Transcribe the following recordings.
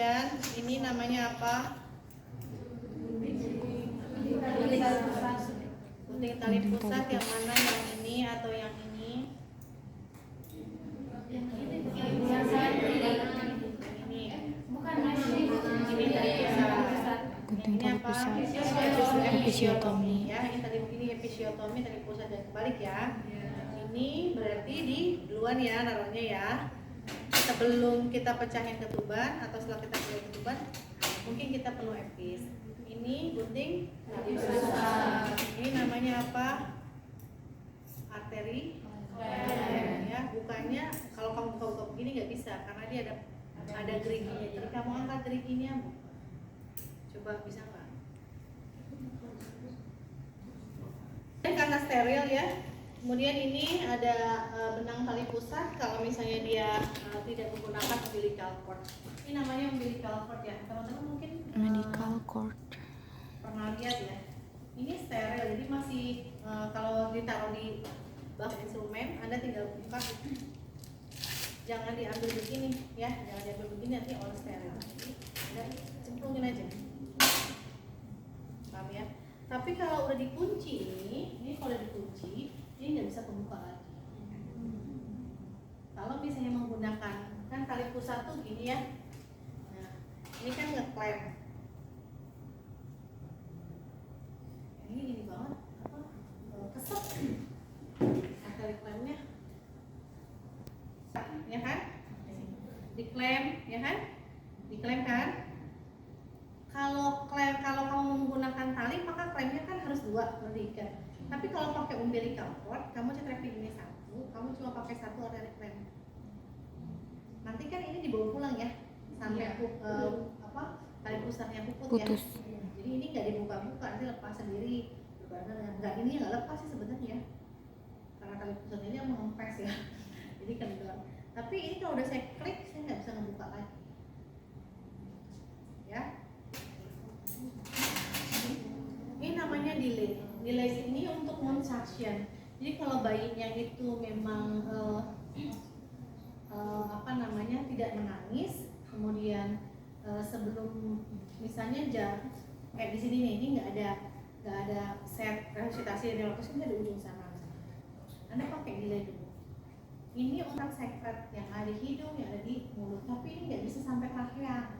kemudian ini namanya apa? Gunting tali pusat. Yang mana, yang ini atau yang ini? Ini bukan ini tali pusat. Gunting tali pusat. Episiotomi ya. Ini episiotomi tali pusat dan kebalik ya. Ini berarti di duluan ya naruhnya ya. Sebelum kita pecahin ketuban atau setelah kita pecahin ketuban, mungkin kita perlu epis. Ini gunting tali pusat. Ini namanya apa? Arteri. Ya, bukanya kalau kamu buka begini nggak bisa karena dia ada geriginya. Jadi kamu angkat geriginya, Bu. Coba bisa nggak? Dan karena steril ya. Kemudian ini ada benang tali pusat. Kalau misalnya dia tidak menggunakan umbilical cord, ini namanya umbilical cord ya. Teman-teman mungkin Medical cord. pernah lihat ya. Ini steril, jadi masih kalau ditaruh di bak instrumen, Anda tinggal buka. Jangan diambil begini ya, jangan diambil begini nanti all steril. Anda cemplungin aja. Paham ya? Tapi kalau udah dikunci ini kalau udah dikunci, ini nggak bisa kebuka lagi. Kalau misalnya menggunakan kan tali pusat tuh gini ya. Nah, ini kan ngeklem. Ini banget apa? Kesep. Nah, tali klemnya. Ya kan? Diklem, ya kan? Diklem kan? Kalau kamu menggunakan tali maka klemnya kan harus dua diikat. Tapi kalau pakai umbilical cord, kamu cetrepin ini satu, kamu cuma pakai satu arteri klem. Nanti kan ini dibawa pulang ya, sampai tali pusatnya putus. Ya. Jadi ini nggak dibuka-buka, nanti lepas sendiri. Nggak, ini nggak lepas sih sebenarnya, karena tali pusatnya ini yang mengempes ya. Jadi kendor. Tapi ini kalau udah saya klik, saya nggak bisa ngebuka lagi. Ya. Ini namanya delay. Delay ini untuk non-suction. Jadi kalau bayinya itu memang tidak menangis, kemudian sebelum misalnya kayak di sini nih, ini nggak ada set resusitasi dan relokasi di ujung sana. Anda pakai delay dulu. Ini untuk sekret yang ada di hidung, yang ada di mulut, tapi ini nggak bisa sampai trachea.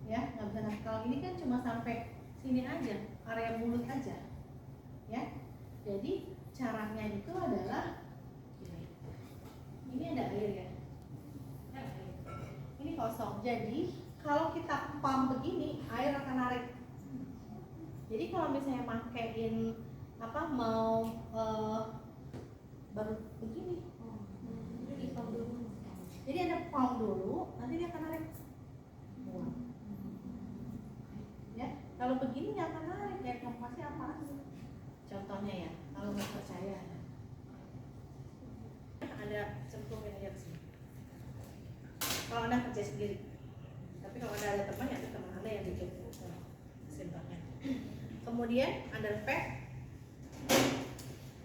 Ya, nggak bisa. Kalau ini kan cuma sampai sini aja, area mulut aja. Ya, jadi caranya itu adalah ini ada air ya, ini kosong. Jadi kalau kita pump begini, air akan narik. Jadi kalau misalnya makein mau baru begini, jadi ada pump dulu, nanti dia akan narik. Ya, kalau begini nggak akan narik ya, kamu pasti apa? Contohnya ya, kalau nggak percaya ada cemplungin aja ke sini. Kalau Anda kerja sendiri, tapi kalau Anda ada teman, ya ada teman Anda yang bikin simpelnya. Kemudian under pack,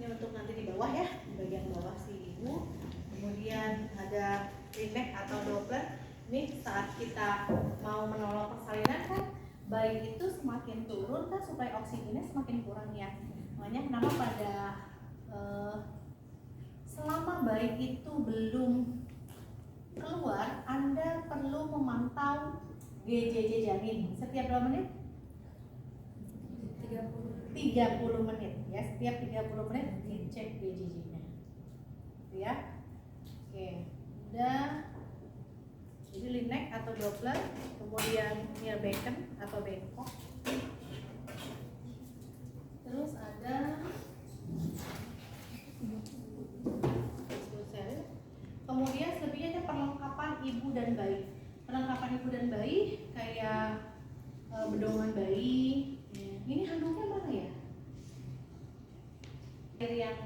ini untuk nanti di bawah ya, di bagian bawah si ibu. Kemudian ada ringneck atau doppler. Ini saat kita mau menolong persalinan kan, bayi itu semakin turun kan supaya oksigennya semakin kurang ya. Makanya kenapa pada selama bayi itu belum keluar, Anda perlu memantau GJJ janin setiap berapa menit? 30 menit ya, setiap 30 menit dicek GJJ-nya. Ya. Oke, udah. Jadi ringneck atau doppler, kemudian near beacon atau bengkok. Terus ada kemudian selebihnya ada perlengkapan ibu dan bayi. Perlengkapan ibu dan bayi kayak bedongan bayi. Ini handuknya mana ya? Air yang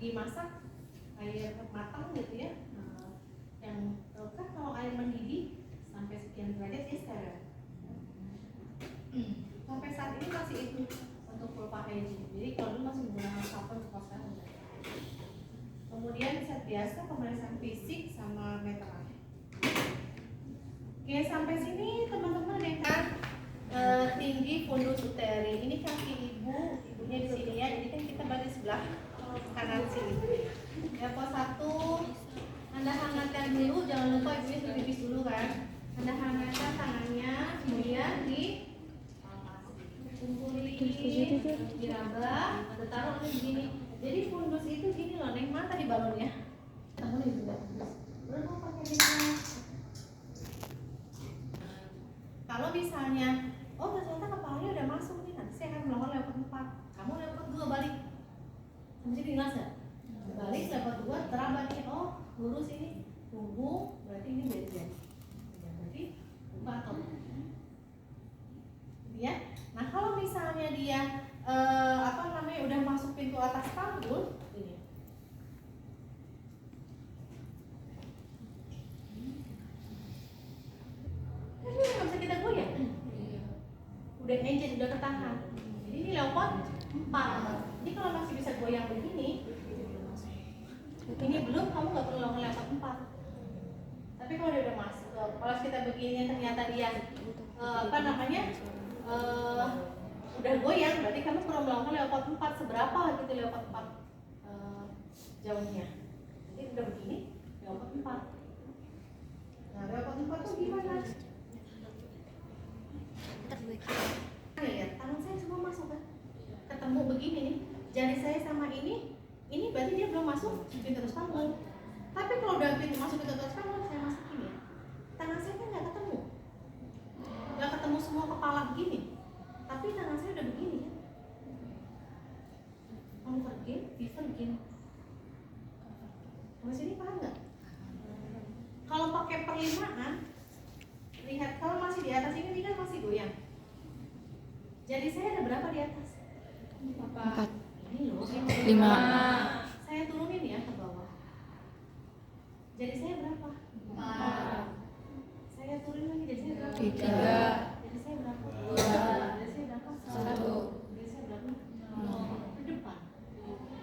dimasak, air matang gitu ya. Yang kan kalau air mendidih sampai sekian derajat ya steril. Sampai saat ini masih itu untuk full packaging. Jadi kalau dulu masih menggunakan sabun, sekarang enggak. Kemudian set biasa pemeriksaan fisik sama meteran. Oke, sampai sini teman-teman ya kan. Tinggi fundus uteri. Ini kaki ibunya di sini ya. Ini kan kita bagi sebelah kanan sini. Ya, pos 1 Anda hangatkan dulu, jangan lupa ibunya sudah pipis dulu kan. Anda hangatkan tangannya, kemudian kumpulin, diraba, Anda taruh begini. Jadi fundus itu gini loh, Neng, mana tadi balonnya? Tahu nih juga. Udah mau pakai ini. Kalau misalnya, oh ternyata kepalanya udah masuk nih, nanti saya akan melakukan level 4. Kamu level 2 balik. Mesti jelas ya? Balik level 2 teraba nih, oh lurus ini, tunggu, berarti ini beda. Berarti buka atau ya. Nah kalau misalnya dia udah masuk pintu atas panggul, ini. Ini nggak bisa kita goyang. Udah enjen, udah ketahan. Jadi ini leopard 4. Jadi kalau masih bisa goyang begini, ini belum, kamu nggak perlu lakukan leopard 4. Tapi kalau dia udah masuk, kalau kita begini ternyata dia udah goyang, berarti kamu perlu melakukan leopard 4. Seberapa gitu leopard 4 jauhnya. Jadi udah begini, leopard 4. Nah leopard 4 tuh gimana? Ya, tangan saya semua masuk kan? Ketemu begini nih, jari saya sama ini berarti dia belum masuk pintu atas panggul. Tapi kalau udah pintu masuk pintu atas panggul, saya masukin ya. Tangan saya kan nggak ketemu semua kepala begini. Tapi tangan saya udah begini ya. Convergent, divergent. Sampai sini paham nggak? Kalau pakai perlimaan, lihat kalau masih di atas ini kan masih goyang. Jadi saya ada berapa di atas? 4. Ini loh, 5. Saya turunin ya ke bawah. Jadi saya berapa? 4. Saya turunin lagi, jadi saya berapa? 3. Jadi saya berapa? 2. Jadi saya berapa? 1. Jadi saya berapa? 0. Ke depan.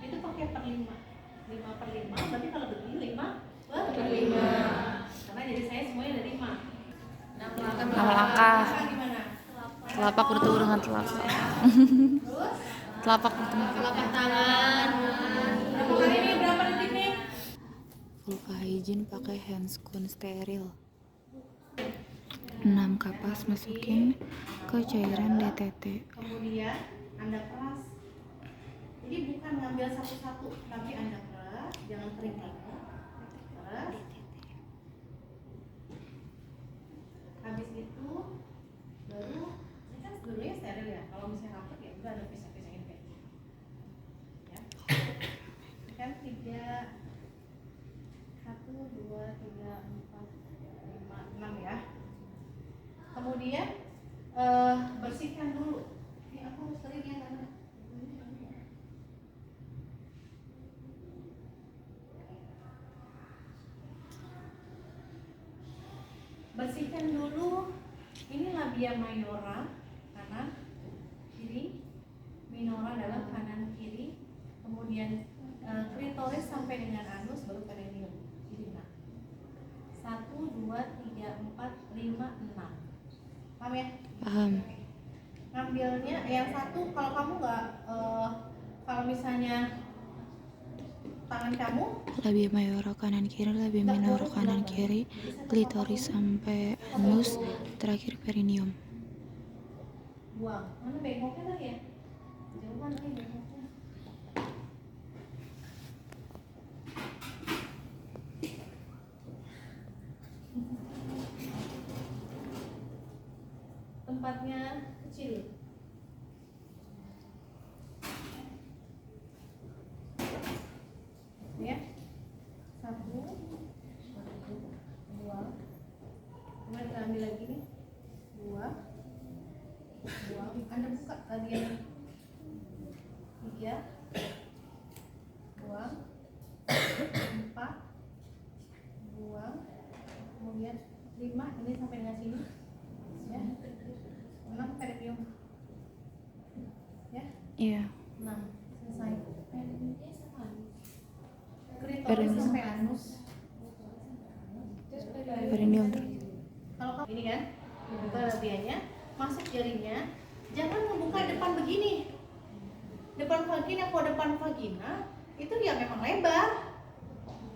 Itu pakai per 5. 5 per 5, berarti kalau begini 5 per 5. Karena jadi saya semuanya ada 5. 6 langkah. Gimana? Telapak bertemu dengan telapak. Terus? Telapak bertemu. Telapak tangan. Berapa kali nih? Berapa detik nih? Lupa hygiene pakai handscoon steril. 6 kapas masukin ke cairan DTT. Kemudian Anda peras. Jadi bukan ngambil satu-satu, tapi Anda peras, jangan kering banget. Peras. Habis itu baru ini kan sebelumnya steril ya. Kalau misalnya rapet ya udah ada pisah-pisahin kayak gitu. Ya. Ini kan 3 1 2 3 4 5 6 ya. Kemudian bersihkan dulu. Ini aku harus kering ya karena bersihkan dulu. Ini labia minora kanan kiri, minora dalam kanan kiri, kemudian klitoris sampai dengan anus, baru perineum. Jadi 6. 1 2 3 4 5 6. Paham ya? Paham. Ngambilnya yang satu, kalau kamu nggak kalau misalnya tangan kamu Labia mayora kanan kiri, labia minora kanan kiri, klitoris sampai anus, terakhir perineum. buang. Mana bengkoknya lagi ya? Jauhan lagi bengkoknya. Tempatnya kecil. Ya. 1 2 kemudian kita ambil lagi nih 2 buang. Anda buka tadi yang 3 buang, 4 buang, kemudian 5 ini sampai dengan sini ya. 6 perineum ya. Iya. 6 selesai. Klitoris Perineum. sampai anus. Perineum. Kalau kamu Ini kan, dibuka labianya, masuk jarinya. Jangan membuka depan begini. Depan vagina, kalau depan vagina itu ya memang lebar.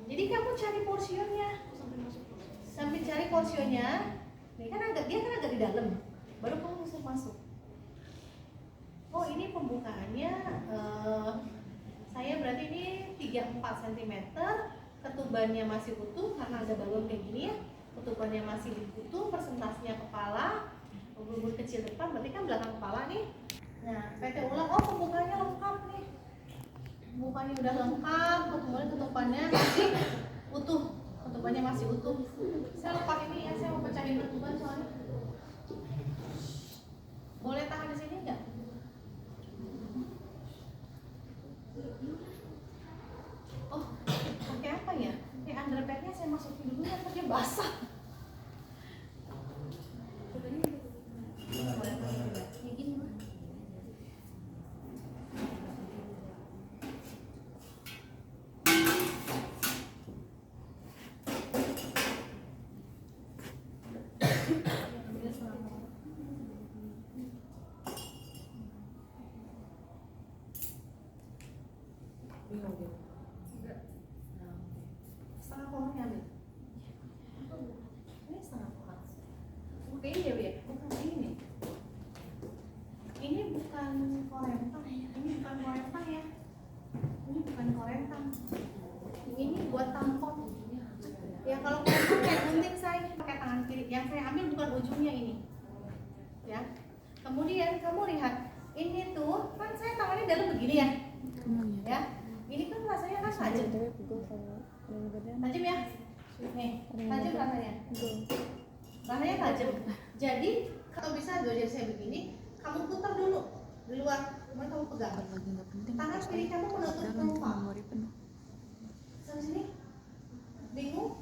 Jadi kamu cari porsionnya, sambil cari porsionnya. Ini kan dia kan agak di dalam, baru kamu masuk. Oh ini pembukaannya, saya berarti ini 3-4 cm, ketubannya masih utuh karena ada balon kayak gini ya. Ketubannya masih utuh, presentasinya kepala, bubur kecil depan, berarti kan belakang kepala nih. Nah, PT ulang, oh pembukaannya lengkap nih. Pembukaannya udah lengkap, kemudian ketubannya masih utuh. Ketubannya masih utuh. Saya lepas ini ya, saya mau pecahin ketuban soalnya. Boleh tahan di sini enggak? Oh, pakai apa ya? Ini underpad-nya saya masukin dulu ya, pakai basah. Setengah pohonnya ambil. Ini setengah pohon. Oke ini ya, bukan ini. Ini bukan korentang ya. Ini bukan korentang ya. Ini bukan korentang. Ini buat tampon. Ya kalau korentang kayak gunting saya pakai tangan kiri. Yang saya ambil bukan ujungnya ini. Ya. Kemudian kamu lihat ini tuh kan saya tangannya dalam begini ya. Ya. Ini kan rasanya kan tajam. Tajam ya? Nih, tajam rasanya. Rasanya tajam. Jadi kalau bisa dua jari saya begini, kamu putar dulu di luar, kemudian kamu pegang. Tangan kiri kamu menutup pelupa. Sampai sini? Bingung?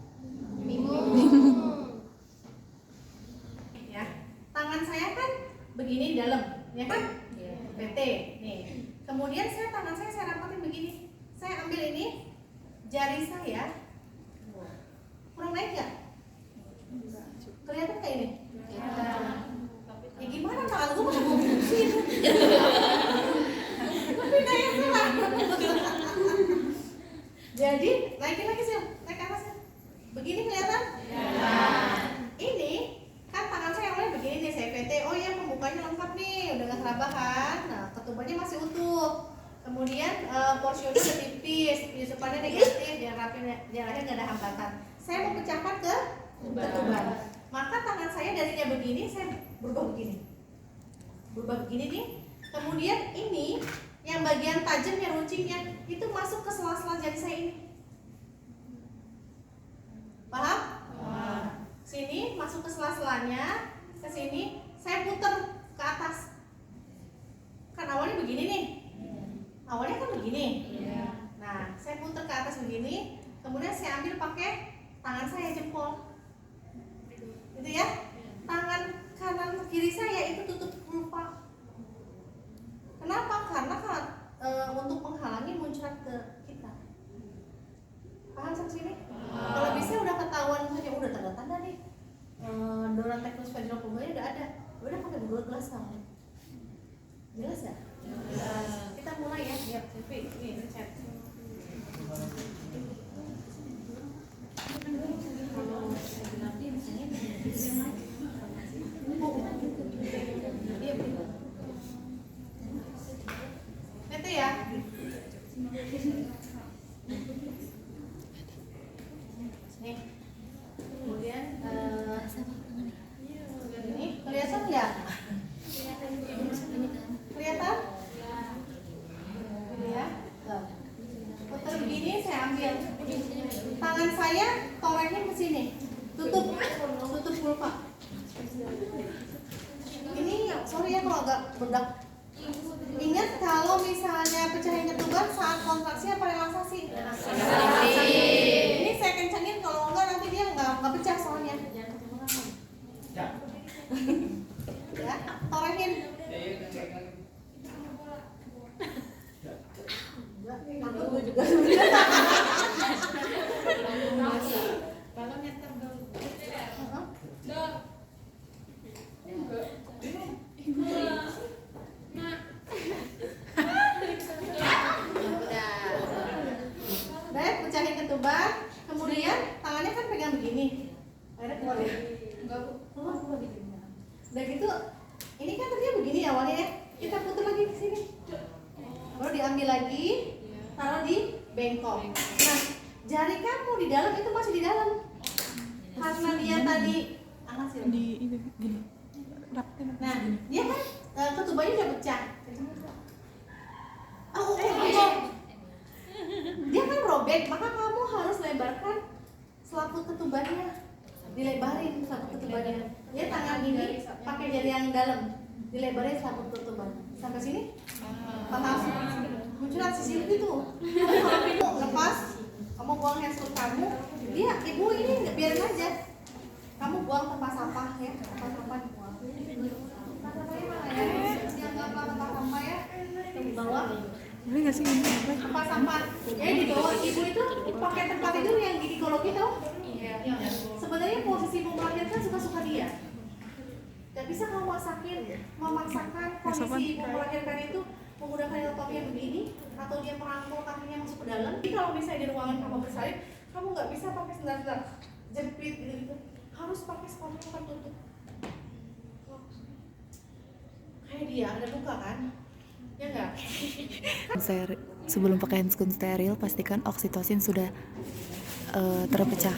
Bingung. Ya, tangan saya kan begini di dalam, ya kan? PT. Nih. Kemudian tangan saya rapatin begini. Saya ambil ini, jari saya kurang naik nggak? Kelihatan kayak ini? Ya gimana tangan gue mau ngomongin? Tapi kayak salah. Jadi naikin lagi sih, naik ke atas ya. Begini kelihatan? Ya. Ini kan tangan saya awalnya begini nih, saya PT. Oh ya pembukanya lengkap nih, udah nggak serabah kan? Nah ketubannya masih utuh. Kemudian porsinya udah tipis, penyusupannya negatif, jaraknya nggak ada hambatan. Saya mau pecahkan ke ketuban. Maka tangan saya darinya begini, saya berubah begini nih. Kemudian ini yang bagian tajam yang runcingnya itu masuk ke sela-sela jari saya ini. Paham? Sini masuk ke sela-selanya, ke sini saya putar ke atas. Kan awalnya begini nih. Awalnya kan begini. Nah, saya putar ke atas begini, kemudian saya ambil pakai tangan saya jempol. Gitu ya. Tangan kanan kiri saya itu tutup pelupa. Kenapa? Karena untuk menghalangi muncrat ke kita. Paham sampai sini? Kalau bisa udah ketahuan saja, udah tanda-tanda nih. Doran teknis vaginal pulmonnya udah ada. Udah pakai Google Glass kamu. Jelas ya? Kita mulai ya, lihat CV ini chat. Kalau saya bilang dia misalnya itu ya. Nih. Kemudian ini kelihatan nggak? Kelihatan? Ya. Putar begini saya ambil. Tangan saya torengnya ke sini. Tutup pulpa. Ini sorry ya kalau agak bedak. Ingat kalau misalnya pecahin ketuban saat kontraksi apa relaksasi? Ini saya kencengin, kalau enggak nanti dia nggak pecah soalnya. Ya, torengin. Takut gue juga sebenarnya. Balonnya tebal. ketuban, kemudian tangannya kan pegang begini. Akhirnya keluar ya? Keluar begini. Udah gitu, ini kan tadinya begini awalnya ya. Kita putar lagi ke sini. Baru diambil lagi, taruh di bengkok. Nah, jari kamu di dalam itu masih di dalam. Karena dia tadi di itu gini. Nah, dia kan ketubannya udah pecah. Dia kan robek, maka kamu harus lebarkan selaput ketubannya. Dilebarin selaput ketubannya. Dia tangan ini pakai jari yang dalam. Dilebarin selaput ketuban. Sampai sini? Paham? Munculan sisi itu. Kalau kamu lepas, kamu buang handphone kamu, dia ibu ini nggak biarin aja. Kamu buang tempat sampah ya, tempat sampah dibuang. Tempat sampahnya mana ya? Yang nggak apa tempat sampah ya? Di bawah. Boleh nggak sih ini apa? Tempat sampah. Ya di bawah ibu itu pakai tempat tidur yang ginekologi tau? Iya. Sebenarnya posisi ibu melahirkan suka-suka dia. Gak bisa kamu memaksakan kondisi ibu melahirkan itu menggunakan elotopnya begini atau dia merangkul kakinya masuk ke dalam. Jadi kalau misalnya di ruangan kamu bersalin, kamu nggak bisa pakai sendal-sendal jepit gitu, harus pakai sepatu tertutup. Kayak dia ada luka kan? Ya nggak? Sebelum pakai handskun steril, pastikan oksitosin sudah terpecah.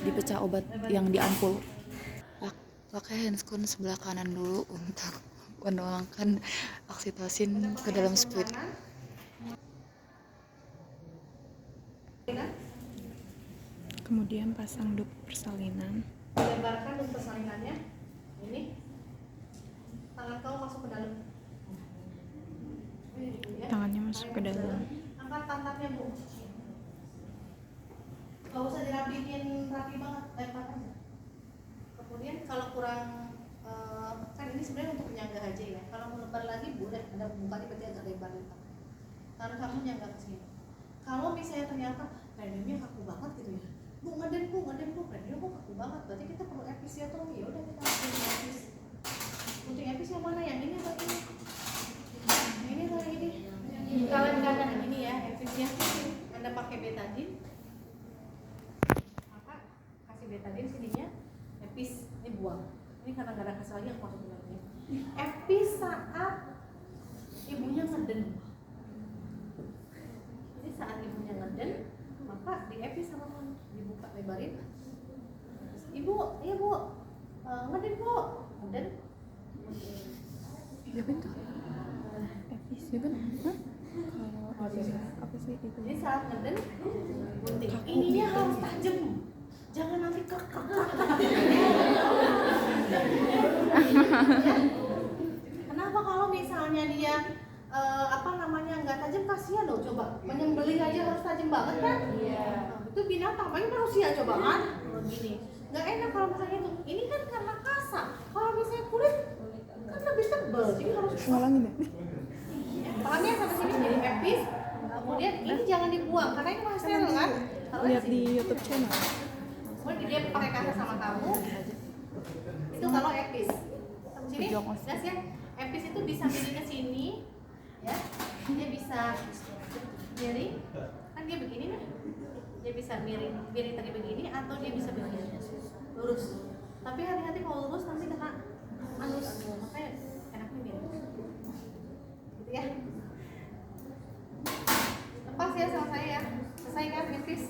Dipecah obat yang di ampul. Pakai handskun sebelah kanan dulu untuk menuangkan oksitosin ke dalam split. Kemudian pasang dup persalinan. Lebarkan dup persalinannya. Ini tangan kamu masuk ke dalam. Ya. Tangannya masuk ke dalam. Angkat pantatnya bu. Gak usah dirapihin rapi banget, lempar aja. Kemudian kalau kurang kan ini sebenarnya untuk penyangga aja ya. Kalau mau lebar lagi boleh, ada mukanya berarti agak lebar lebar. Karena kamu nyangga ke sini. Kalau misalnya ternyata premiumnya kaku banget gitu ya, bu ngeden premium kok kaku banget, berarti kita perlu episiotomi. Ya udah kita lakukan epis. Untuk epis yang mana, yang ini atau ini? Yang ini atau yang ini? Kalian kanan ini ya episnya. Anda pakai betadine, maka kasih betadine sininya. Epis, ini buang. Ini karena gak ada kasih lagi aku masuk dalamnya. Epis saat ibunya ngeden. Jadi saat ibunya ngeden, maka di epis sama kamu dibuka lebarin. Ibu, iya bu, ngeden bu, ngeden. Ya betul. Epis ya kan? Kalau apa sih itu? Jadi saat ngeden, gunting. Ininya harus tajam. Jangan nanti kekak. Ya? Kenapa kalau misalnya dia nggak tajam, kasihan loh. Coba menyembelih aja harus tajam banget kan? Iya. Nah, itu binatang, paling manusia coba kan? Begini, nggak enak kalau misalnya itu. Ini kan karena kasar. Kalau misalnya kulit kan lebih tebal, jadi harus Ngulangin ya? pahamnya sampai sini jadi epis. Kemudian ini jangan dibuang karena ini masih steril kan? Lihat di YouTube channel. Kemudian dia pakai kata sama kamu. Itu kalau epis. Sini, jelas ya. Epis itu bisa miring ke sini, ya. Dia bisa miring. Kan dia begini nih. Dia bisa miring tadi begini atau dia bisa begini. Lurus. Tapi hati-hati kalau lurus nanti kena anus. Makanya enaknya miring. Gitu ya. Lepas ya sama saya ya. Selesai kan epis?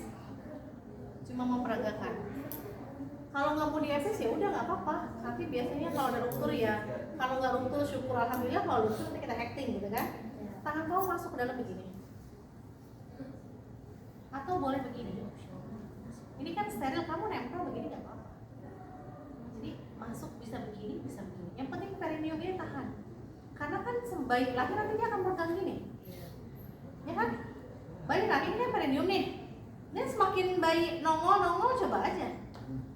Cuma memperagakan. Kalau nggak mau di epis ya udah nggak apa-apa. Nanti biasanya kalau ada ruptur ya, kalau nggak ruptur syukur alhamdulillah, kalau ruptur nanti kita acting gitu kan. Tangan kamu masuk ke dalam begini, atau boleh begini. Ini kan steril, kamu nempel begini nggak apa-apa. Jadi masuk bisa begini, bisa begini. Yang penting perineum ini tahan. Karena kan sebaik lahir nanti dia akan pegang gini, ya kan? Bayi laki ini kan perineum nih. Dan semakin bayi nongol coba aja.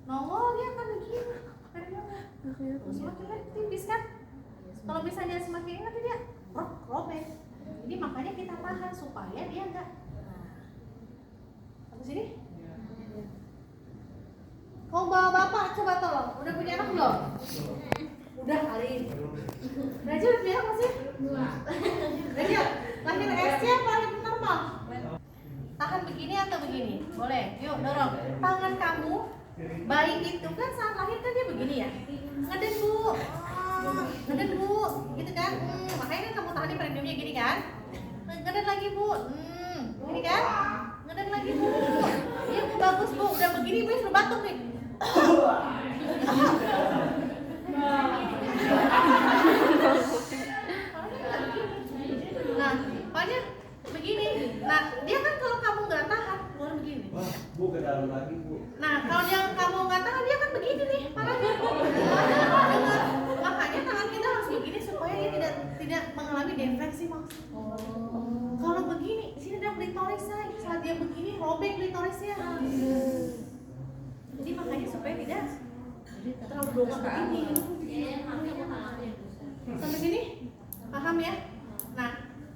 Nongol dia akan begini. Perineumnya. Semakin tipis kan? Kalau misalnya semakin nanti dia robek. Jadi makanya kita tahan supaya dia enggak. Sampai sini? Kau bawa bapak coba tolong. Udah punya anak belum? Udah kali. Raja udah punya anak masih? Raja, lahir SC apa lahir normal? tahan begini atau begini? Boleh, yuk dorong. Tangan kamu, bayi itu kan saat lahir kan dia begini ya. Ngeden bu, ngeden bu, gitu kan? Makanya kan kamu tahan di perineumnya gini kan? Ngeden lagi bu, gini kan? Ngeden lagi bu. Iya bu, bagus bu. Udah begini bu, suruh batuk nih. Nah, pokoknya begini. Nah, dia kan kalau kamu nggak tahan, keluar begini. Bu ke dalam lagi bu. Nah, kalau yang kamu nggak tahan, dia kan begini nih, parahnya. Makanya tangan kita harus begini supaya dia tidak mengalami defleksi maksud. Kalau begini, sini ada klitoris say. Saat dia begini, robek klitorisnya. Jadi makanya supaya tidak terlalu dongak begini. Sampai sini, paham ya? Nah,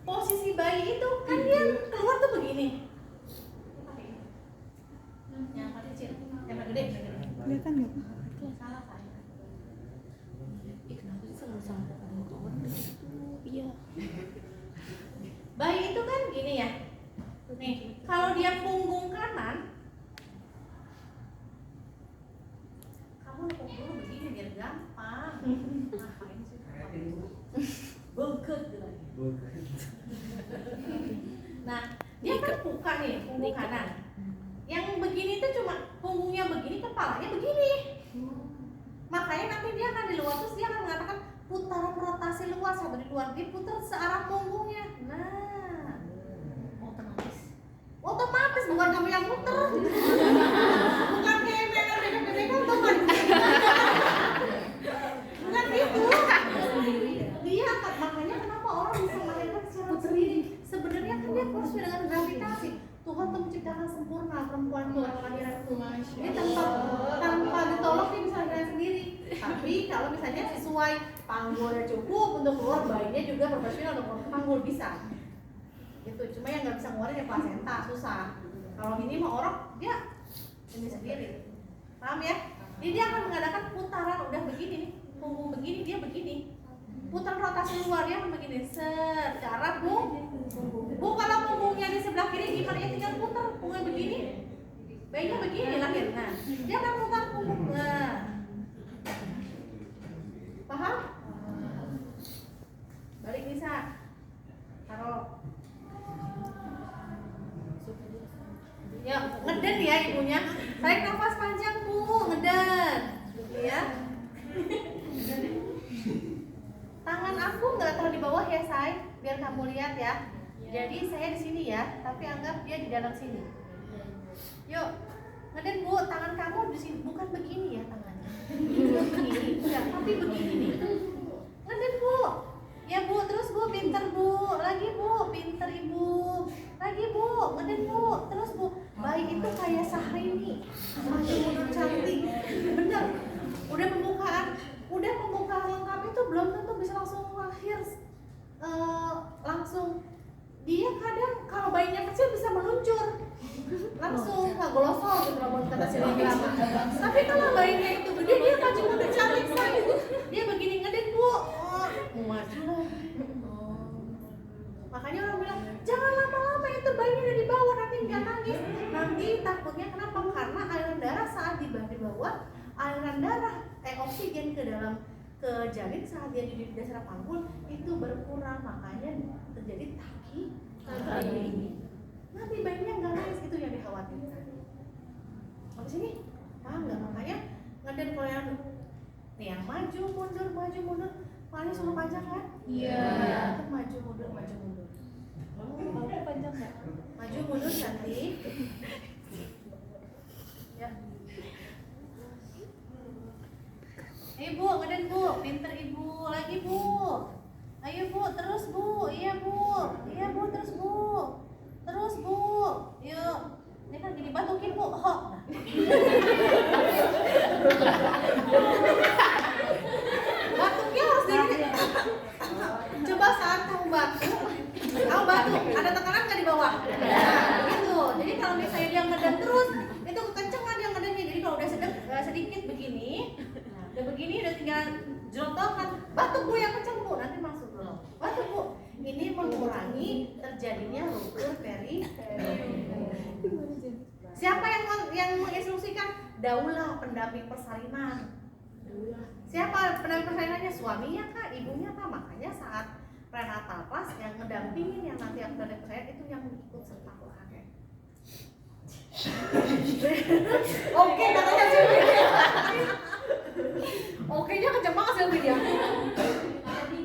posisi bayi itu kan dia keluar tuh begini. Yang paling kecil, yang paling gede. Kelihatan nggak? Salah kan? Kenapa sih selalu sampai kawan iya. Bayi itu kan gini ya. Nih, kalau dia punggung kanan, kamu nepuk dulu begini biar gampang. Ngapain sih? Bengket lagi. Nah, dia kan buka nih punggung kanan. Yang begini tuh cuma punggungnya begini, kepalanya begini. Makanya nanti dia akan di luar, terus dia akan mengatakan putaran rotasi luas atau di luar, diputar searah punggungnya. Nah, otomatis bukan kamu yang muter. Bukan kayak beda-beda teman. Bukan gitu. Dia akan, makanya kenapa orang bisa melahirkan secara sendiri. Sebenarnya kan dia proses dengan gravitasi. Tuhan tuh menciptakan sempurna perempuan tuh kelahiran tuh. Dia tanpa ditolong dia bisa melahirkan sendiri. Tapi kalau misalnya sesuai panggulnya cukup untuk keluar, bayinya juga profesional untuk panggul bisa. Gitu. Cuma yang nggak bisa ngeluarin ya plasenta, susah. Kalau ini mah orang dia ini sendiri. Paham ya? Jadi dia akan mengadakan putaran udah begini nih, punggung begini dia begini. Putaran rotasi luarnya begini, secara bu, kalau punggungnya di sebelah kiri gimana ya, tinggal putar punggungnya begini, bayinya begini lahir. Nah, dia akan putar punggung. Nah, paham? Balik bisa, taruh. Ya, ngeden ya ibunya. Tarik nafas panjang bu, ngeden, ya. Tangan aku nggak taruh di bawah ya, say, biar kamu lihat ya. Jadi saya di sini ya, tapi anggap dia di dalam sini. Yuk, ngeden bu, tangan kamu di sini, bukan begini ya tangannya. Bukan begini, enggak, tapi begini nih. Ngeden bu, ya bu, terus bu, pinter bu, lagi bu, pinter ibu, lagi bu, ngeden bu, terus bu. Bayi itu kayak Syahrini, maju mundur cantik, bener. Udah pembukaan lengkap itu belum tentu bisa langsung lahir, langsung. Dia kadang kalau bayinya kecil bisa meluncur langsung nggak golosol gitu lah kata si Lama. Tapi kalau bayinya itu gede dia maju mundur cantik sekali. Dia begini ngeden bu, maju lah. Makanya orang bilang jangan lama-lama itu bayinya udah di bawah nanti nggak nangis. Nanti takutnya kenapa? Karena aliran darah saat di bawah, aliran darah oksigen ke dalam ke janin saat dia di dasar panggul itu berkurang, makanya terjadi taki. Nanti bayinya nggak nangis, itu yang dikhawatirkan. Habis ini paham nggak? Makanya ngeden kalau yang maju mundur, paling suruh panjang kan? Iya. Kan maju mundur. Aku panjang nggak? Maju mundur cantik. Ya. Ibu, ngeden bu, pinter ibu, lagi bu. Ayo bu, terus bu, iya bu, terus bu, yuk. Ini kan gini batukin bu, ho. Batuknya harus digini. Coba saat kamu batuk, ada tekanan nggak di bawah? Nah, gitu. Jadi kalau misalnya dia ngeden terus, itu kekencengan dia ngedennya. Jadi kalau udah sedikit begini, udah begini, udah tinggal jerotokan, batuk bu yang kenceng bu, nanti masuk dulu. Batuk bu, ini mengurangi terjadinya ruptur perineum. daulah pendamping persalinan. Siapa pendamping persalinannya? Suaminya kah? Ibunya kah? Makanya saat prenatal pas yang ngedampingin yang nanti akan pendamping persalinan itu yang ikut serta kakek. Oke, katanya Sylvia. Oke nya kenceng banget Sylvia.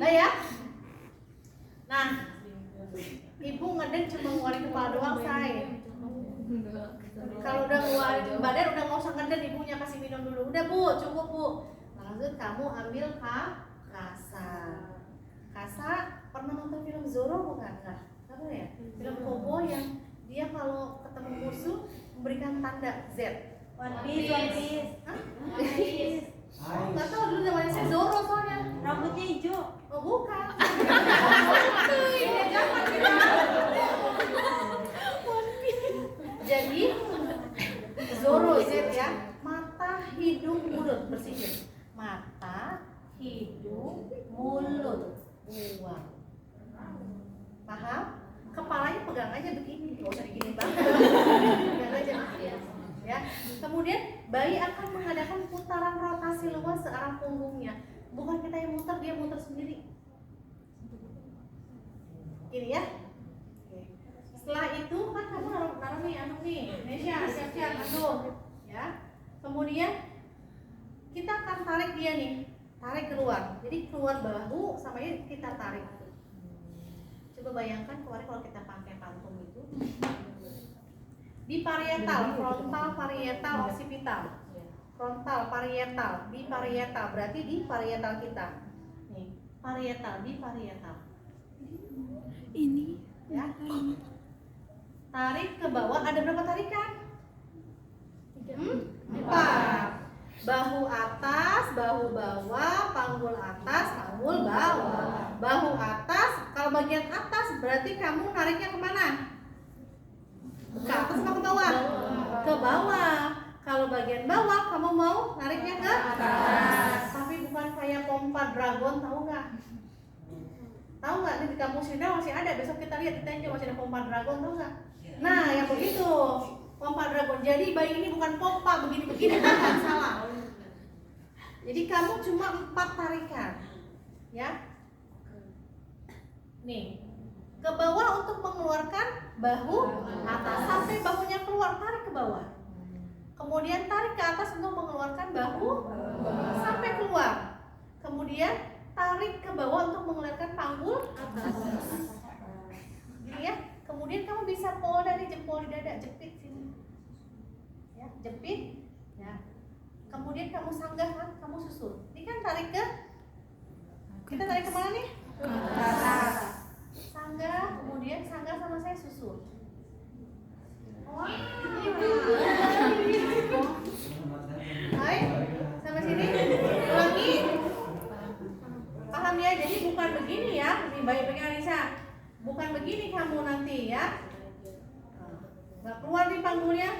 Nah ya. Nah, ibu ngeden cuma ngeluarin kepala doang, say. Kalau udah ngeluarin badan udah nggak usah ngeden, ibunya kasih minum dulu. Udah bu, cukup bu. Lanjut kamu ambil kasa. Kasa pernah nonton film Zorro bukan? Enggak. Apa ya? Film Kobo yang dia kalau ketemu musuh memberikan tanda Z. One Piece. Hah? Oh, nggak tahu dulu namanya saya Zorro soalnya. Rambutnya hijau. Oh bukan. Jadi Zorro Z ya, mata, hidung, mulut bersihin. Mata, hidung, mulut, buang. Paham? Kepalanya pegang aja begini, nggak usah digini banget. Pegang aja ya. Kemudian bayi akan mengadakan putaran rotasi luas searah punggungnya. Bukan kita yang muter, dia muter sendiri. Gini ya. Setelah itu kan kamu naruh nih, anu nih, Nesya, siap-siap, anu, ya. Kemudian kita akan tarik dia nih, tarik keluar. Jadi keluar bahu, sama kita tarik. Coba bayangkan kemarin kalau kita pakai pantung itu di parietal, frontal, parietal, occipital. Frontal, parietal, biparietal, berarti di parietal kita. Nih, parietal, biparietal. Ini Ya. Tarik ke bawah, ada berapa tarikan? 4. Bahu atas, bahu bawah, panggul atas, panggul bawah. Bahu atas, kalau bagian atas berarti kamu nariknya kemana? Ke atas atau ke bawah? Ke bawah. Kalau bagian bawah kamu mau nariknya ke atas. Tapi bukan kayak pompa dragon, tahu nggak? Tahu nggak di kampus Sunda masih ada, besok kita lihat di Tenjo masih ada pompa dragon, tahu nggak? Nah yang begitu pompa dragon. Jadi bayi ini bukan pompa begini-begini, kan salah. Jadi kamu cuma 4 tarikan, ya. Nih ke bawah untuk mengeluarkan bahu atas sampai bahunya keluar, tarik ke bawah. Kemudian tarik ke atas untuk mengeluarkan bahu sampai keluar. Kemudian tarik ke bawah untuk mengeluarkan panggul atas. Gini ya. Kemudian kamu bisa pol dari jempol di dada, jepit sini. Ya, jepit. Ya. Kemudian kamu sanggah kan, kamu susul. Ini kan tarik ke, kita tarik kemana nih? Ke atas. Sanggah, kemudian sanggah sama saya susul. Wah, hai, sama sini. Ulangi. Paham ya? Jadi bukan begini ya. Nih baik-baik Anissa. Bukan begini kamu nanti ya. Nggak keluar nih panggulnya.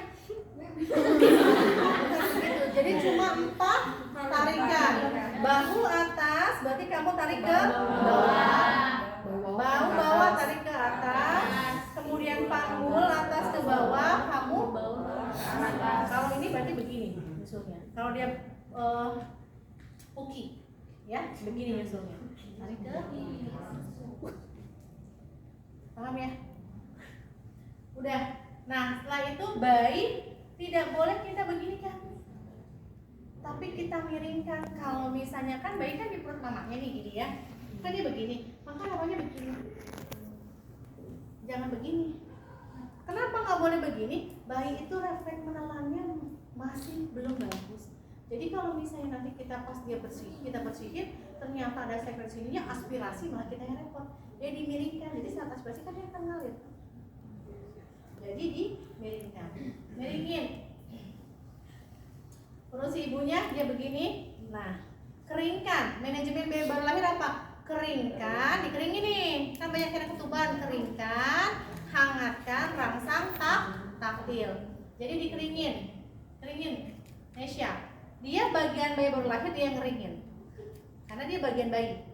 Jadi cuma 4 tarikan. Bahu atas, berarti kamu tarik ke bawah. Bahu bawah tarik ke atas. Kemudian panggul atas ke bawah, kamu atas. Kalau ini berarti begini nyusulnya. Kalau dia puki, ya begini nyusulnya. Tarik ke. Paham ya? Udah. Nah setelah itu bayi tidak boleh kita begini kan, tapi kita miringkan. Kalau misalnya kan bayi kan di perut mamanya nih gini ya, kan dia begini, maka namanya begini. Jangan begini. Kenapa nggak boleh begini? Bayi itu refleks menelannya masih belum bagus. Jadi kalau misalnya nanti kita pas dia bersihin, kita bersihin, ternyata ada sekret sininya, aspirasi, malah kita yang repot. Dia dimiringkan, jadi saat aspirasi kan dia akan ngalir. Jadi dimiringkan, miringin. Terus si ibunya dia begini. Nah, keringkan. Manajemen bayi baru lahir apa? Keringkan, dikeringin nih. Kan banyak yang ketuban, keringkan, hangatkan, rangsang, taktil. Jadi dikeringin, keringin. Nesya, dia bagian bayi baru lahir dia ngeringin, karena dia bagian bayi.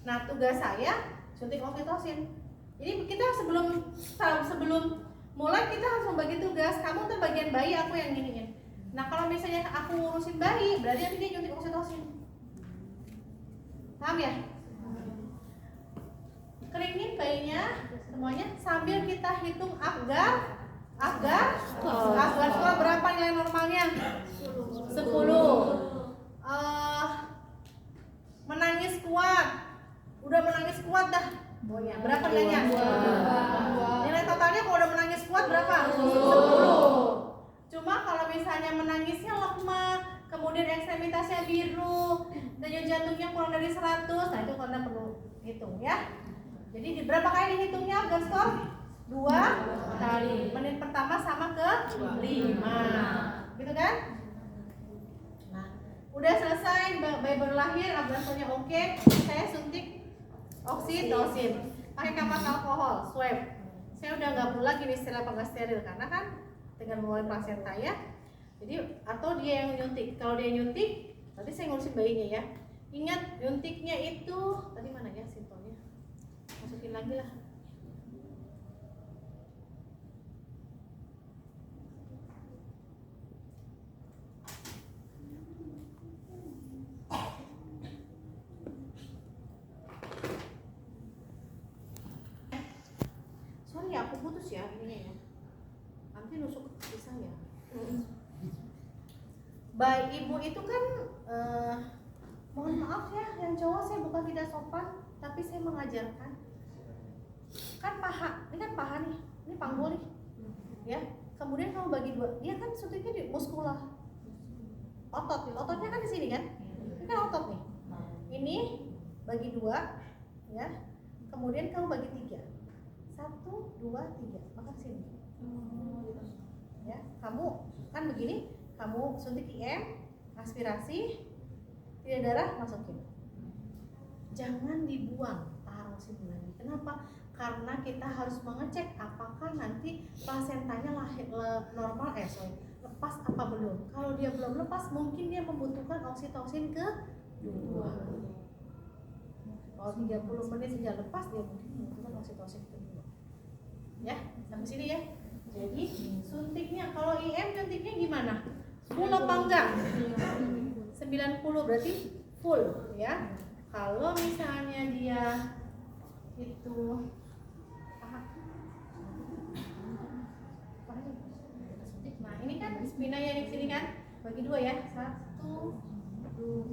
Nah, tugas saya suntik oksitosin. Jadi kita sebelum mulai kita harus membagi tugas. Kamu tuh bagian bayi, aku yang giniin. Nah kalau misalnya aku ngurusin bayi, berarti nanti dia nyuntik oksitosin. Paham ya? Keringin bayinya semuanya sambil kita hitung Apgar skor berapa nilai normalnya? 10. Menangis kuat. Udah menangis kuat dah. Oh ya, berapa nilainya? 2. Nilai totalnya kalau udah menangis kuat berapa? 10. Cuma kalau misalnya menangisnya lemah, kemudian ekstremitasnya biru, denyut jantungnya kurang dari 100, nah itu Anda perlu hitung ya. Jadi berapa kali dihitungnya Apgar skor? 2 kali. Menit pertama sama ke 5. Gitu kan? Nah, udah selesai, bayi baru lahir, Apgar skornya oke, saya suntik oksitosin. Pakai kamar alkohol, swab. Saya udah nggak perlu lagi nih steril apa nggak steril karena kan dengan mengeluarkan plasenta ya. Jadi atau dia yang nyuntik. Kalau dia nyuntik, tadi saya ngurusin bayinya ya. Ingat nyuntiknya itu tadi mana ya simpelnya? Masukin lagi lah. Sorry ya, aku putus ya ininya ya. Nanti nusuk pisang ya. Baik ibu itu kan mohon maaf ya, yang cowok saya bukan tidak sopan, tapi saya mengajarkan. Kan paha, ini kan paha nih, ini panggul nih, ya. Kemudian kamu bagi dua, dia kan suntiknya di muskula, otot, ototnya kan di sini kan, ini kan otot nih. Ini bagi dua, ya. Kemudian kamu bagi 3, 1, 2, 3, maka sini. Ya, kamu kan begini, kamu suntik IM, aspirasi, tidak darah masukin. Jangan dibuang, taruh sini lagi. Kenapa? Karena kita harus mengecek apakah nanti plasentanya normal, lepas apa belum. Kalau dia belum lepas, mungkin dia membutuhkan oksitosin kedua. Kalau 30 menit sejak lepas, dia mungkin membutuhkan oksitosin kedua. Ya, sampai sini ya. Jadi suntiknya, kalau IM suntiknya gimana? Full apa enggak? 90 berarti full ya. Kalau misalnya dia itu nah ini kan spinanya di sini kan, bagi 2 ya, 1,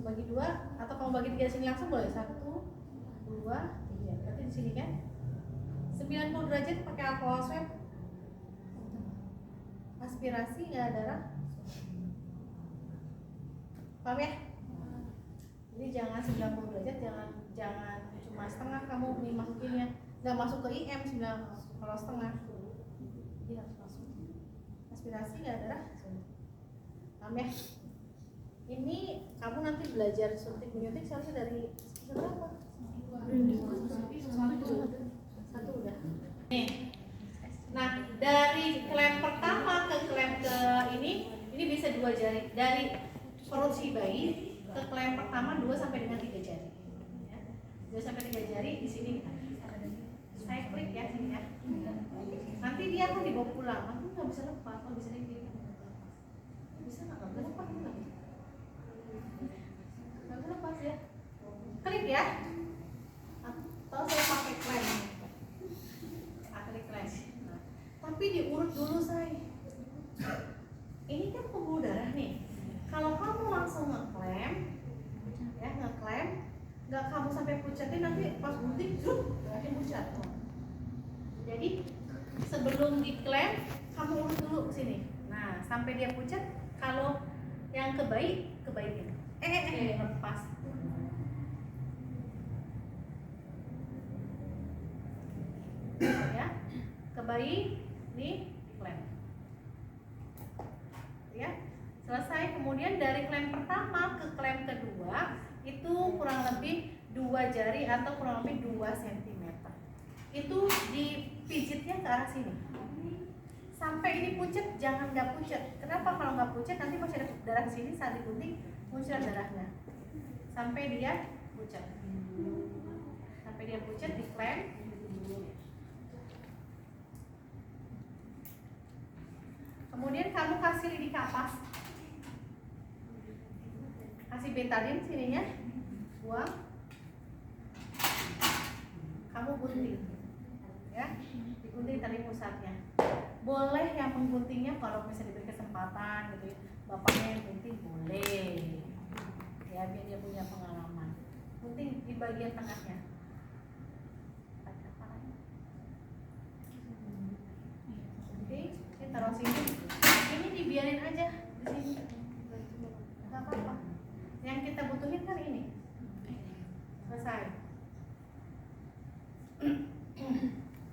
bagi 2 atau kamu bagi 3 sini langsung boleh, 1, 2, 3 berarti di sini kan 90 derajat pakai alkohol swab, aspirasi nggak ada darah. Paham ya? Jadi jangan 90 derajat, jangan cuma setengah kamu nih masukinnya, nggak masuk ke IM kalau setengah, dia harus masuk. Aspirasi nggak ada darah. Paham ya? Ini kamu nanti belajar suntik menyuntik seharusnya dari berapa? 1 udah. Nih. Nah dari klem pertama ke klem ke ini bisa 2 jari dari perut si bayi ke klem pertama 2 sampai dengan 3 jari. Ya. 2 sampai 3 jari di sini. Saya klik ya sini ya. Nanti dia akan dibawa pulang. Nanti nggak bisa lepas, kalau bisa diklik. Bisa nggak lepas pulang? Nggak lepas ya. Klik ya. Atau saya pakai klem. Klik klem. Nah, tapi diurut dulu saya. Ini kan pembuluh darah nih. Kalau kamu langsung ngeklem, ya ngeklem, nggak kamu sampai pucatin nanti pas gunting, berarti pucat. Jadi sebelum diklem, kamu urut dulu ke sini. Nah, sampai dia pucat. Kalau yang kebaikin, lepas. Ya, kebaik, nih klem. Ya. Selesai, kemudian dari klem pertama ke klem kedua itu kurang lebih 2 jari atau kurang lebih 2 cm. Itu dipijitnya ke arah sini. Sampai ini pucat, jangan nggak pucat. Kenapa kalau nggak pucat nanti masih ada darah di sini saat digunting muncul darahnya. Sampai dia pucat. Sampai dia pucat diklem. Kemudian kamu kasih lidi kapas. kasih betadin sininya, buang, kamu gunting, ya, digunting tali pusatnya. Boleh yang mengguntingnya kalau misalnya diberi kesempatan gitu ya, bapaknya yang gunting boleh, ya biar dia punya pengalaman. Gunting di bagian tengahnya. Oke, ini taruh sini. Ini dibiarin aja di sini. Gak apa-apa. Yang kita butuhin kan ini. Selesai.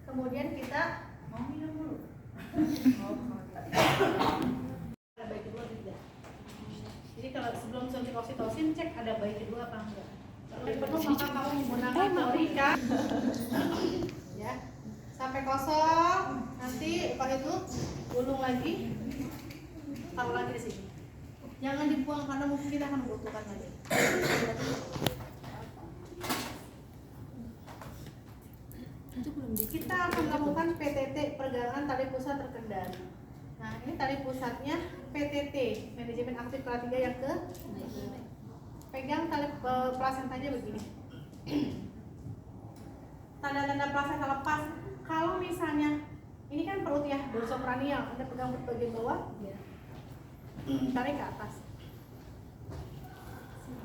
Kemudian kita mau minum dulu. Ada bayi kedua tidak. Jadi kalau sebelum suntik oksitosin cek ada bayi kedua apa enggak. Kalau penuh maka kamu menggunakan Norika. Ya. Sampai kosong. Nanti pas itu gulung lagi. Taruh lagi di sini. Jangan dibuang karena mungkin kita akan membutuhkan lagi. Kita akan melakukan PTT, pergelangan tali pusat terkendali. Nah, ini tali pusatnya PTT, manajemen aktif kelas 3 yang ke pegang tali plasentanya begini. Tanda-tanda plasenta lepas. Kalau misalnya ini kan perut ya, dorsokranial, Anda pegang bagian bawah, tarik ke atas.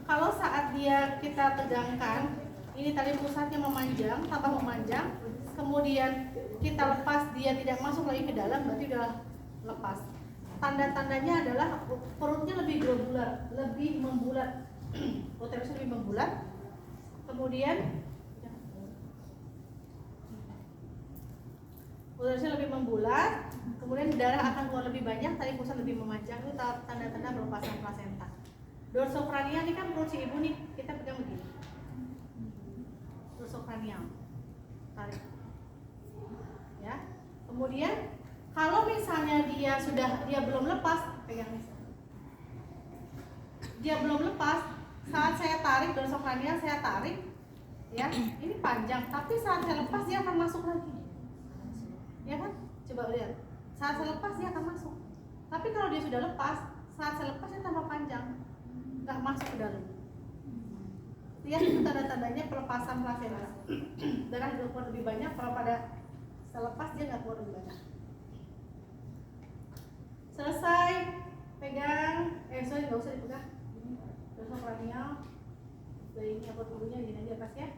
Kalau saat dia kita tegangkan, ini tali pusatnya memanjang, tambah memanjang, kemudian kita lepas, dia tidak masuk lagi ke dalam, berarti udah lepas. Tanda-tandanya adalah perutnya lebih globular, lebih membulat, uterus lebih membulat, kemudian uterusnya lebih membulat, kemudian darah akan keluar lebih banyak, tali pusat lebih memanjang. Itu tanda-tanda pelepasan plasenta. Dorsokranial ini kan perut si ibu nih, kita pegang begini. Dorsokranial, tarik, ya. Kemudian kalau misalnya dia belum lepas, pegang ini. Dia belum lepas, saat saya tarik dorsokranial, saya tarik, ya, ini panjang. Tapi saat saya lepas dia akan masuk lagi. Ya kan? Coba lihat. Saat saya lepas dia akan masuk. Tapi kalau dia sudah lepas, saat saya lepas dia tambah panjang, nggak masuk ke dalam. Lihat itu tanda-tandanya pelepasan plasenta. Darah keluar lebih banyak. Kalau pada selepas dia nggak keluar lebih banyak. Selesai. Pegang. Sorry nggak usah dipegang. Dorsokranial. Bayinya apa tubuhnya gini aja atas ya.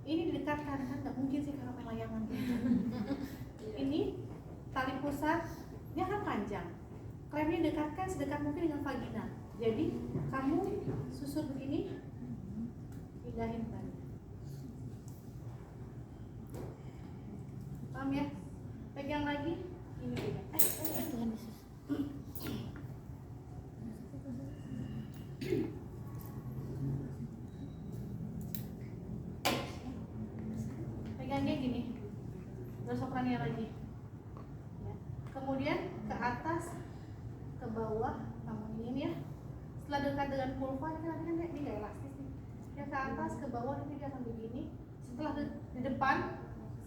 Ini didekatkan kan nggak mungkin sih kalau main layangan. Ini tali pusat dia kan panjang. Klemnya dekatkan sedekat mungkin dengan vagina. Jadi kamu susur begini, pindahin tadi. Paham ya? Pegang lagi, ini pegang. Pegangnya gini, dorsokranial lagi. Ya. Kemudian ke atas, ke bawah, kamu ingin ya. Setelah dekat dengan vulva, ini kan dia nggak elastis nih. Dia ke atas, ke bawah, nanti dia akan begini. Setelah di depan,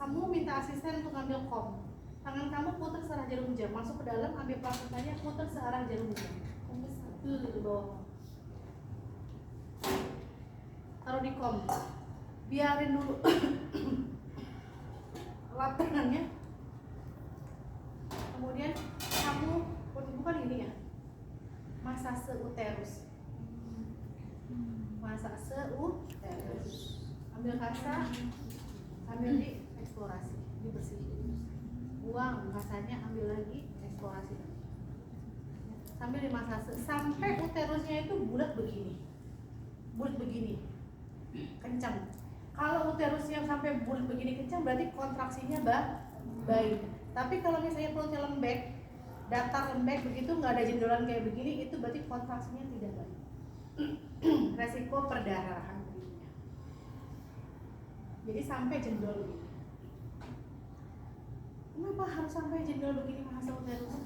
kamu minta asisten untuk ngambil kom. Tangan kamu putar searah jarum jam, masuk ke dalam, ambil plasentanya, putar searah jarum jam. Di bawah. Taruh di kom. Biarin dulu. Lap tangannya. Kemudian kamu bukan ini ya. Masase uterus. Masase uterus. Ambil kasa, ambil di eksplorasi, dibersihin. Buang kasanya, ambil lagi, eksplorasi. Sambil dimasase sampai uterusnya itu bulat begini. Bulat begini. Kencang. Kalau uterusnya sampai bulat begini kencang berarti kontraksinya baik. Tapi kalau misalnya perutnya lembek, datar lembek begitu, nggak ada jendolan kayak begini, itu berarti kontraksinya tidak baik. Resiko perdarahan. Jadi sampai jendol begini. Kenapa harus sampai jendol begini masa uterus?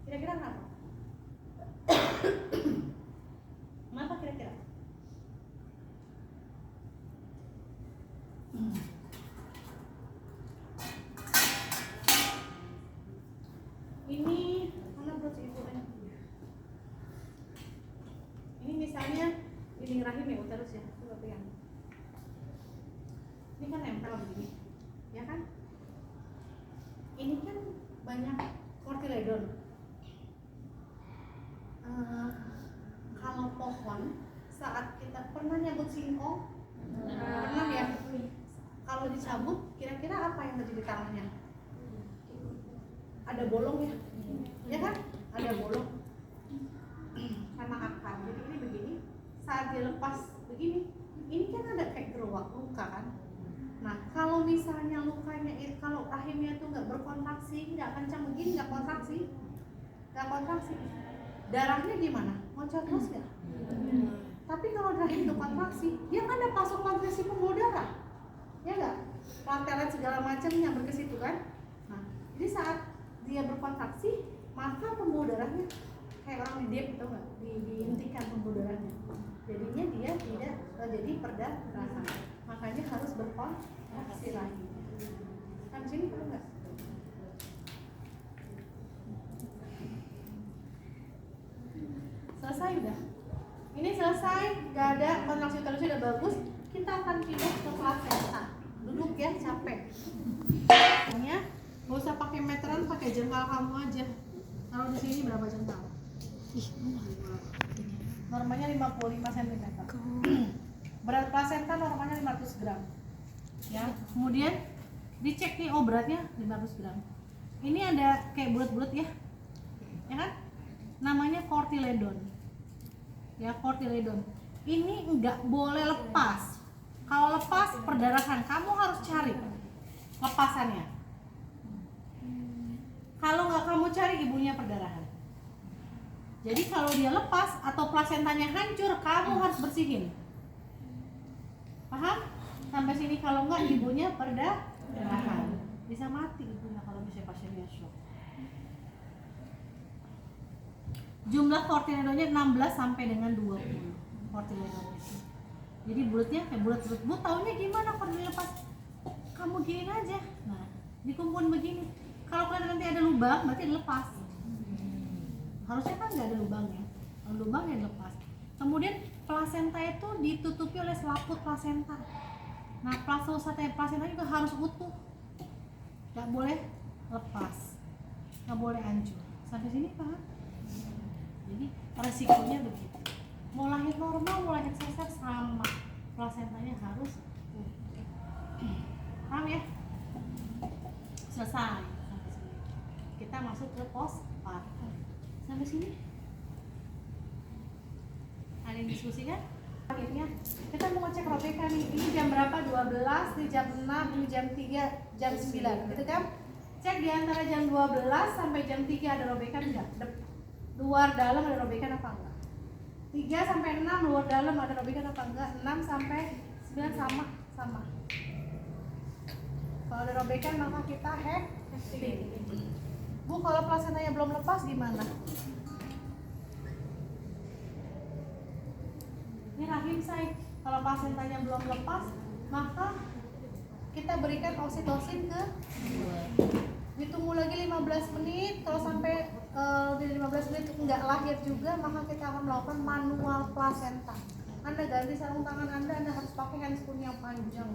Kira-kira kenapa? Kenapa kira-kira? Ini mana perut ibu? aja, coba pegang. Ini kan nempel begini, ya kan? Ini kan banyak kortiledon. Kalau pohon saat kita pernah nyabut singkong, pernah ya? Kalau dicabut, kira-kira apa yang terjadi tanahnya? Ada bolong ya kan? Ada bolong karena akar. Jadi ini begini, saat dia lepas begini, ini kan ada kayak geruak luka kan? Nah, kalau misalnya lukanya itu, kalau rahimnya itu nggak berkontraksi, nggak kencang begini, nggak kontraksi, darahnya gimana? Loncat terus nggak? Tapi kalau rahim itu kontraksi, dia kan ada pasokan kontraksi pembuluh darah, ya nggak? Platelet segala macam nyamber ke situ kan? Nah, jadi saat dia berkontraksi, maka pembuluh darahnya kayak orang didep, tau nggak? Dihentikan pembuluh darahnya. Jadinya dia tidak terjadi perdarahan. Makanya harus berkontraksi lagi. Kan sini tahu nggak? Selesai udah. Ini selesai, nggak ada kontraksi uterusnya udah bagus. Kita akan pindah ke plasenta. Duduk ya, capek. Hanya nggak usah pakai meteran, pakai jengkal kamu aja. Kalau di sini berapa jengkal? Normalnya 55 cm. Berat plasenta normalnya 500 gram. Ya, kemudian dicek nih, oh beratnya 500 gram. Ini ada kayak bulat-bulat ya. Ya kan? Namanya kortiledon. Ya, kortiledon. Ini nggak boleh lepas. Kalau lepas perdarahan, kamu harus cari lepasannya. Kalau nggak kamu cari, ibunya perdarahan. Jadi kalau dia lepas atau plasentanya hancur, kamu harus bersihin. Paham? Sampai sini, kalau nggak ibunya perdarahan. Bisa mati ibunya kalau misalnya pasiennya shock. Jumlah kortiledonnya 16 sampai dengan 20 kortiledon itu. Jadi bulatnya kayak bulat-bulat. Bu taunya gimana kortiledon lepas? Kamu giniin aja. Nah, dikumpulin begini. Kalau kalian nanti ada lubang, berarti lepas. Harusnya kan nggak ada lubangnya. Kalau lubangnya lepas. Kemudian plasenta itu ditutupi oleh selaput plasenta. Nah, plasenta juga harus utuh. Nggak boleh lepas. Nggak boleh hancur. Sampai sini paham? Jadi resikonya begitu. Mau lahir normal, mau lahir sesar sama. Plasentanya harus utuh. Paham ya? Selesai. Sampai sini. Kita masuk ke postpartum. Sampai sini. Ada yang diskusi kan? Akhirnya kita mau ngecek robekan nih. Ini jam berapa? 12, ini jam 6, ini jam 3, jam 9. Gitu kan? Cek di antara jam 12 sampai jam 3 ada robekan enggak? Luar dalam ada robekan apa enggak? 3 sampai 6 luar dalam ada robekan apa enggak? 6 sampai 9 sama. Kalau ada robekan maka kita hektik. Bu, kalau plasentanya belum lepas gimana? Ini rahim saya. Kalau plasentanya belum lepas, maka kita berikan oksitosin ke ditunggu lagi 15 menit. Kalau sampai lebih dari 15 menit enggak lahir juga, maka kita akan melakukan manual plasenta. Anda ganti sarung tangan Anda harus pakai handscoon yang panjang.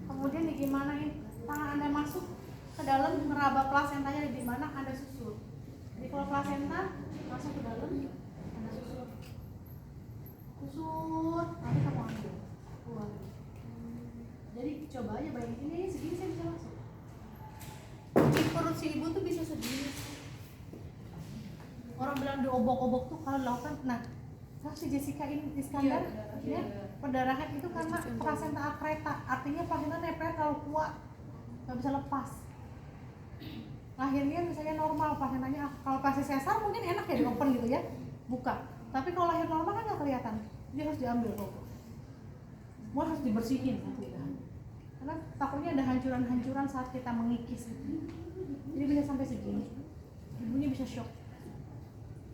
Kemudian digimanain? Tangan Anda masuk ke dalam, meraba plasentanya di mana Anda susur. Jadi kalau plasenta masuk ke dalam, Anda susur, nanti kamu ambil keluar. Jadi coba aja bayangin, ini segini saya bisa masuk. Di perut si ibu tuh bisa segini. Orang bilang diobok-obok tuh kalau dilakukan. Nah, si Jessica ini Iskandar, ya, perdarahan itu karena plasenta akreta. Artinya plasenta nempel terlalu kuat, nggak bisa lepas. Lahirnya misalnya normal, plasentanya kalau pasti sesar mungkin enak ya di open gitu ya, buka. Tapi kalau lahir normal kan nggak kelihatan, dia harus diambil kok. Semua harus dibersihin nanti kan. Karena takutnya ada hancuran-hancuran saat kita mengikis. Jadi bisa sampai segini. Ibunya bisa shock.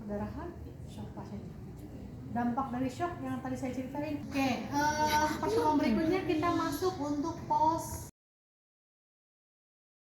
Perdarahan, shock pasiennya. Dampak dari shock yang tadi saya ceritain. Oke, pertemuan berikutnya kita